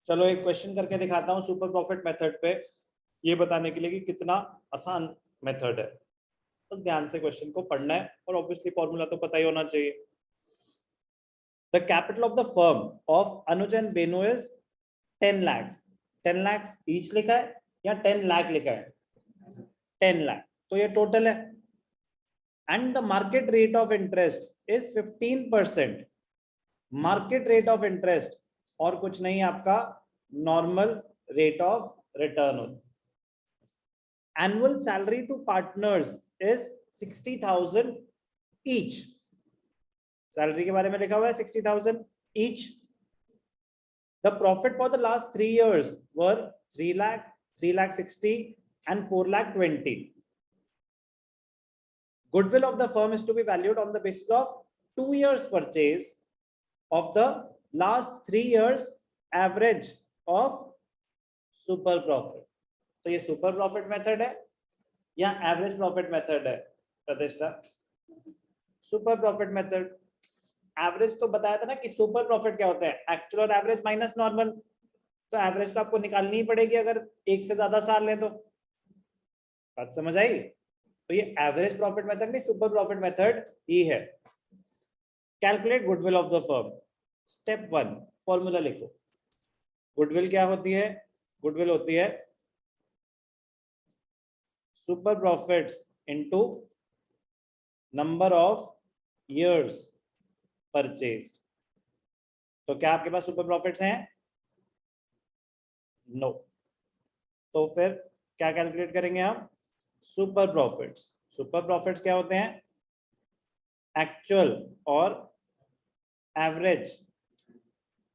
चलो एक क्वेश्चन करके दिखाता हूँ सुपर प्रॉफिट मेथड पे, ये बताने के लिए कि कितना आसान मेथड है। बस ध्यान से क्वेश्चन को पढ़ना है और ऑब्वियसली फॉर्मूला तो पता ही होना चाहिए। The capital of the firm of Anuj and बेनो इज 10 लाख। 10 लाख ईच लिखा है या 10 लाख लिखा है? 10 लाख, तो ये टोटल है। And the market rate of interest is 15%। Market rate of interest और कुछ नहीं, आपका नॉर्मल रेट ऑफ रिटर्न होता है। Annual salary two partners is 60,000 each. Salary के बारे में लिखा हुआ है 60,000 each. The profit for the last 3 years were 3 lakh, 3 lakh 60 and 4 lakh 20. Goodwill of the firm is to be valued on the basis of 2 years purchase of the last 3 years average of super profit. तो ये super profit method है या average profit method है प्रतिष्ठा? Super profit method. Average तो बताया था ना कि सुपर प्रॉफिट क्या होता है, एक्चुअल और एवरेज माइनस नॉर्मल। तो एवरेज तो आपको निकालनी ही पड़ेगी अगर एक से ज्यादा साल लें तो। बात समझ आई? तो ये एवरेज प्रॉफिट मेथड नहीं, सुपर प्रॉफिट मेथड ही है। Calculate goodwill of the firm. Step 1 formula लिखो। गुडविल क्या होती है? गुडविल होती है super profits into number of years purchased. तो क्या आपके पास सुपर प्रॉफिट्स हैं? नो। तो फिर क्या कैलकुलेट करेंगे हम? Super profits. सुपर प्रॉफिट्स क्या होते हैं? एक्चुअल और average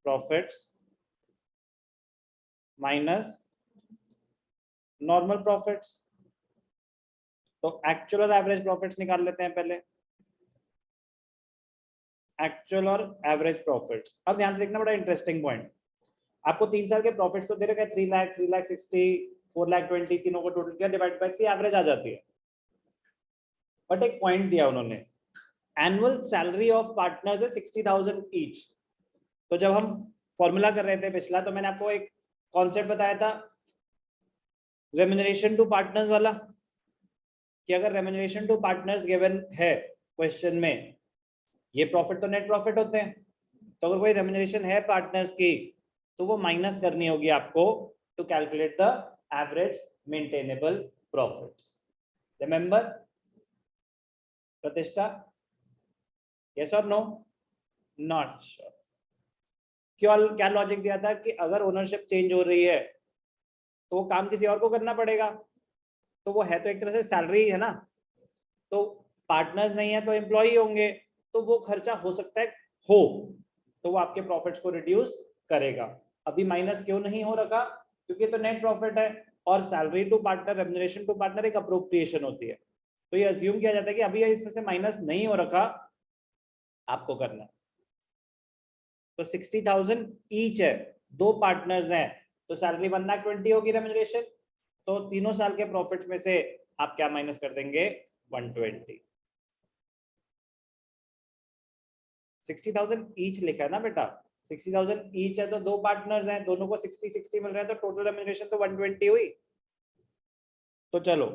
profits minus normal profits. तो एक्चुअल और एवरेज प्रॉफिट्स निकाल लेते हैं पहले। एक्चुअल और एवरेज प्रॉफिट्स। अब ध्यान से देखना, बड़ा इंटरेस्टिंग पॉइंट। आपको 3 साल के प्रॉफिट्स तो दे रखा है 3 लाख, 3 लाख 60, 4 लाख 20, तीनों को टोटल किया, डिवाइड बाय 3, एवरेज आ जाती है। बट एक पॉइंट दिया उन्होंने, एनुअल सैलरी ऑफ पार्टनर्स है 60,000 ईच। तो जब हम फॉर्मूला कर रहे थे पिछला, तो मैंने आपको एक कॉन्सेप्ट बताया था रेम्यूनरेशन टू पार्टनर्स वाला, कि अगर रेम्यूनरेशन टू पार्टनर्स गिवन है क्वेश्चन में, ये प्रॉफिट तो नेट प्रॉफिट होते हैं, तो अगर कोई रेम्यूनरेशन है पार्टनर्स की तो वो माइनस करनी होगी आपको to calculate the average maintainable profits. Remember Pratishtha? Yes और नो? Not sure. क्या लॉजिक दिया था कि अगर ओनरशिप चेंज हो रही है तो वो काम किसी और को करना पड़ेगा, तो वो है तो एक तरह से सैलरी है ना, तो पार्टनर्स नहीं है तो एम्प्लॉय होंगे, तो वो खर्चा हो सकता है हो, तो वो आपके प्रॉफिट्स को रिड्यूस करेगा। अभी माइनस क्यों नहीं हो रखा? क्योंकि तो नेट प्रॉफिट है और salary to partner, remuneration to partner एक अप्रोप्रिएशन होती है, तो ये अज्यूम किया जाता है कि अभी इसमें से माइनस नहीं हो रखा, आपको करना। तो 60,000 ईच है, 2 पार्टनर्स हैं, तो सैलरी 1,20,000 होगी रेम्यूनरेशन, तो तीनों साल के प्रॉफिट में से आप क्या माइनस कर देंगे? 120। 60,000 ईच लिखा है ना बेटा, 60,000 ईच है तो 2 पार्टनर्स हैं, दोनों को 60-60 मिल रहे हैं, तो टोटल रेम्यूनरेशन तो 120 हुई। तो चलो,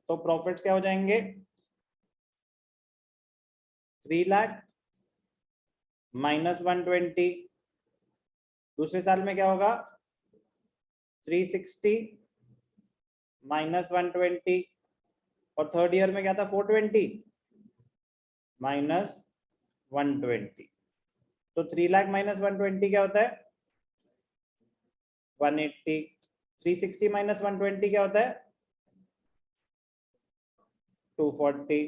तो प्रॉफिट्स क्या हो जाएंगे? 3 लाख माइनस 120। दूसरे साल में क्या होगा? 360 माइनस 120। और थर्ड ईयर में क्या था? 420 माइनस 120। तो 3 लाख माइनस 120 क्या होता है? 180। 360 माइनस 120 क्या होता है? 240।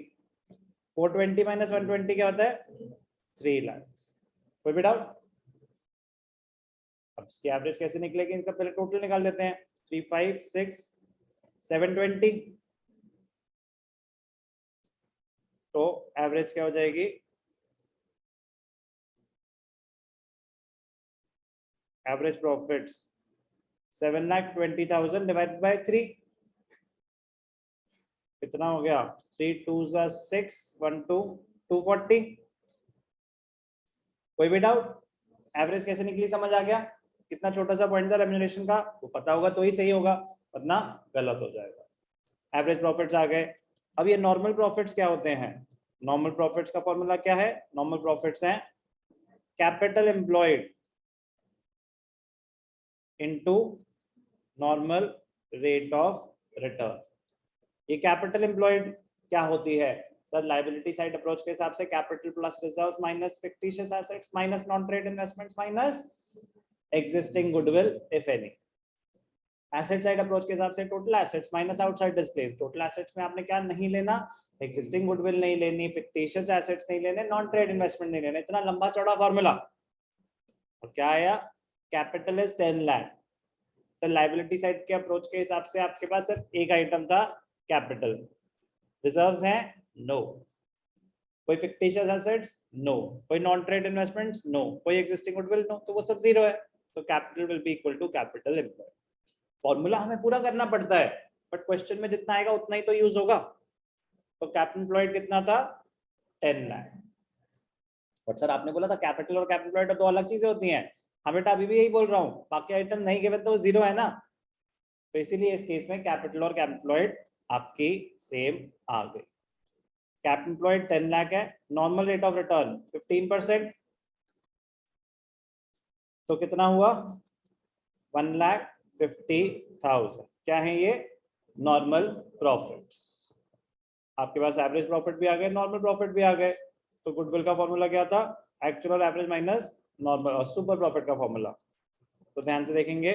420 माइनस 120 क्या होता है? 3 लाख। कोई भी डाउट? अब इसकी एवरेज कैसे निकलेगी? इनका पहले टोटल निकाल लेते हैं। 3, 5, 6, 720। तो एवरेज क्या हो जाएगी? एवरेज प्रॉफिट्स 7,20,000 डिवाइडेड बाय 3, कितना हो गया? 3 2 6 1 2 240। कोई भी डाउट? एवरेज कैसे निकली समझ आ गया? कितना छोटा सा पॉइंट था रेम्यूनरेशन का, वो पता होगा तो ही सही होगा, वरना गलत हो जाएगा। एवरेज प्रॉफिट्स आ गए। अब ये नॉर्मल प्रॉफिट्स क्या होते हैं? नॉर्मल प्रॉफिट्स का फॉर्मूला क्या है? नॉर्मल प्रॉफिट्स हैं capital employed into normal rate of return. ये कैपिटल एम्प्लॉयड क्या होती है सर? लायबिलिटी साइड अप्रोच के हिसाब से capital plus reserves minus fictitious assets minus non trade investments minus existing goodwill if any. Asset side approach के हिसाब से total assets minus outsiders claims. Total assets में आपने क्या नहीं लेना? एग्जिस्टिंग गुडविल नहीं लेनी, फिक्टिशियस एसेट्स नहीं लेने, नॉन ट्रेड इन्वेस्टमेंट नहीं लेने। इतना लंबा चौड़ा फॉर्मूला। और क्या आया? Capital is 10 lakh. तो लायबिलिटी साइड के अप्रोच के हिसाब से आपके पास सिर्फ एक आइटम था कैपिटल। रिजर्व्स हैं? नो। कोई फिक्टिशियस एसेट्स? नो। कोई नॉन ट्रेड इन्वेस्टमेंट्स? नो। कोई एग्जिस्टिंग गुडविल? नो। तो वो सब जीरो है। तो capital will be equal to capital employed. Formula हमें पूरा करना पड़ता है, बट क्वेश्चन में जितना आएगा उतना ही तो यूज होगा। तो कैपिटल एम्प्लॉयड कितना था? 10 लाख। बट सर आपने बोला था कैपिटल और कैपिटल एम्प्लॉयड दो अलग चीजें होती हैं। हाँ बेटा, अभी भी यही बोल रहा हूँ, बाकी आइटम नहीं गिवन तो जीरो है ना। तो इसीलिए इस केस में कैपिटल और कैपिटल एम्प्लॉयड आपकी सेम आ गई। कैपिटल एम्प्लॉयड 10 लाख है, नॉर्मल रेट ऑफ रिटर्न 15%, तो कितना हुआ? 1,50,000। क्या है ये? Normal profits. आपके पास एवरेज प्रॉफिट भी आ गए, नॉर्मल प्रॉफिट भी आ गए। तो गुडविल का फॉर्मूला क्या था? एक्चुअल और एवरेज माइनस नॉर्मल और सुपर प्रॉफिट का फॉर्मूला। तो ध्यान से देखेंगे,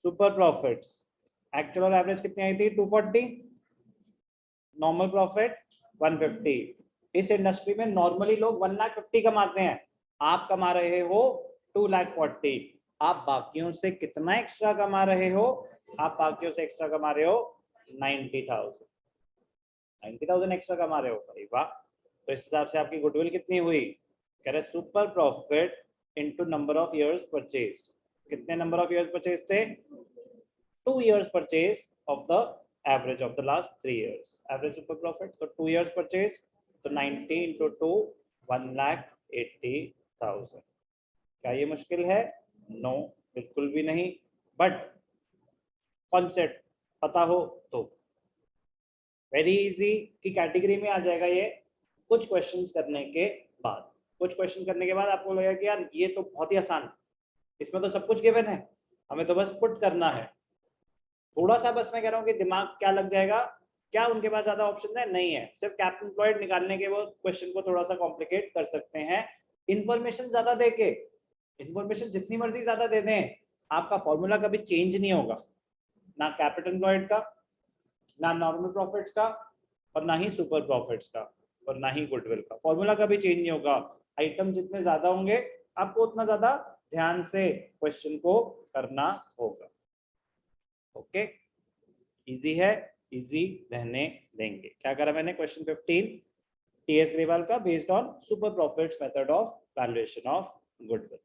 सुपर प्रॉफिट्स एक्चुअल और एवरेज कितनी आई थी? 240, नॉर्मल प्रॉफिट 150। इस इंडस्ट्री में नॉर्मली लोग 1,50,000 कमाते हैं, आप कमा रहे हो 2,40,000। आप बाकियों से कितना एक्स्ट्रा कमा रहे हो? आप बाकियों से एक्स्ट्रा कमा रहे हो 90,000। 90,000 एक्स्ट्रा कमा रहे हो, भाई वाह। तो इस हिसाब से आपकी गुडविल कितनी हुई? कह रहे super profit into number of years purchased. कितने नंबर ऑफ इयर्स परचेज थे? 2 years purchase of the average of the last 3 years. Average super profit, so 2 years purchase, तो 90 into 2, 1,80,000। क्या ये मुश्किल है? नो, बिल्कुल भी नहीं। बट कॉन्सेप्ट पता हो तो वेरी इजी की कैटेगरी में आ जाएगा ये। कुछ क्वेश्चंस करने के बाद, आपको लगेगा कि यार ये तो बहुत ही आसान, इसमें तो सब कुछ गिवन है, हमें तो बस पुट करना है। थोड़ा सा बस मैं कह रहा हूँ कि दिमाग क्या लग जाएगा, क्या उनके पास ज्यादा ऑप्शन है? नहीं है। सिर्फ कैपिटल एम्प्लॉयड निकालने के वो क्वेश्चन को थोड़ा सा कॉम्प्लिकेट कर सकते हैं। इन्फॉर्मेशन ज्यादा देके, इन्फॉर्मेशन जितनी मर्जी ज्यादा दे दें, आपका फॉर्मूला कभी चेंज नहीं होगा, ना कैपिटल एम्प्लॉयड का, ना नॉर्मल प्रॉफिट्स का, और ना ही सुपर प्रॉफिट्स का, और ना ही गुडविल का। फॉर्मूला कभी चेंज नहीं होगा। आइटम जितने ज्यादा होंगे, आपको उतना ज्यादा ध्यान से क्वेश्चन को करना होगा। ओके, इजी है, इजी रहने देंगे। क्या करा मैंने? क्वेश्चन 15 टीएस ग्रेवाल का, based on super profits method of valuation of goodwill.